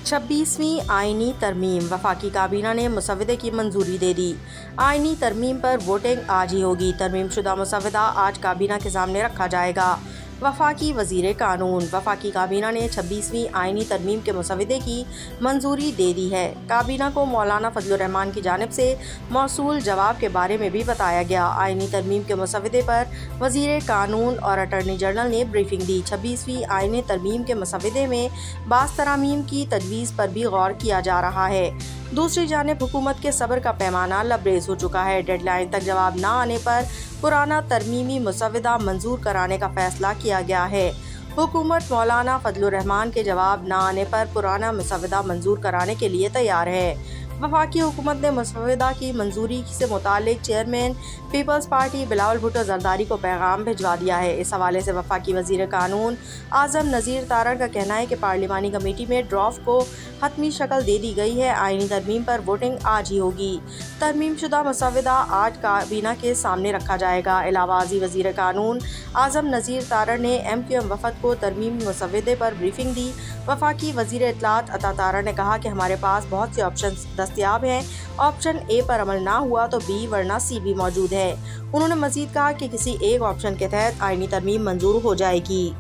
26वीं आईनी तरमीम, वफाकी काबीना ने मुसव्वदे की मंजूरी दे दी। आईनी तरमीम पर वोटिंग आज ही होगी। तरमीम शुदा मुसव्वदा आज काबीना के सामने रखा जाएगा। वफाकी वज़ीर कानून, वफाकी काबीना ने 26वीं आईनी तरमीम के मुसव्वदे की मंजूरी दे दी है। काबीना को मौलाना फजलुर रहमान की जानिब से मौसूल जवाब के बारे में भी बताया गया। आईनी तरमीम के मुसव्वदे पर वज़ीर कानून और अटॉर्नी जनरल ने ब्रीफिंग दी। 26वीं आईनी तरमीम के मुसव्वदे में बाज़ तरामीम की तजवीज़ पर भी गौर किया जा रहा है। दूसरी जानिब हुकूमत के सब्र का पैमाना लबरेज हो चुका है। डेडलाइन तक जवाब न आने पर पुराना तरमीमी मुसव्वदा मंजूर कराने का फैसला किया गया है। हुकूमत मौलाना फजलुर रहमान के जवाब न आने पर पुराना मुसव्वदा मंजूर कराने के लिए तैयार है। वफाकी हुकूमत ने मुसव्वदा की मंजूरी से मुतालिक chairman Peoples Party Bilawal Bhutto Zardari को पैगाम भिजवा दिया है। इस हवाले से वफाकी वज़ीर कानून आज़म नज़ीर तारण का कहना है कि पार्लिमानी कमेटी में ड्राफ्ट को हतमी शक्ल दे दी गई है। आईनी तरमीम पर वोटिंग आज ही होगी। तरमीम शुदा मुसव्वदा आज काबीना के सामने रखा जाएगा। इलाहाबादी वज़ीर कानून आज़म नज़ीर तारण ने MQM वफद को तरमीमी मुसव्वदे पर ब्रीफिंग दी। वफाकी वज़ीर इत्तलात अता तारण ने कहा कि हमारे पास बहुत से ऑप्शन दस्तयाब हैं। ऑप्शन ए पर अमल ना हुआ तो बी वरना सी भी मौजूद है। उन्होंने मज़ीद कहा कि किसी एक ऑप्शन के तहत आईनी तरमीम मंजूर हो जाएगी।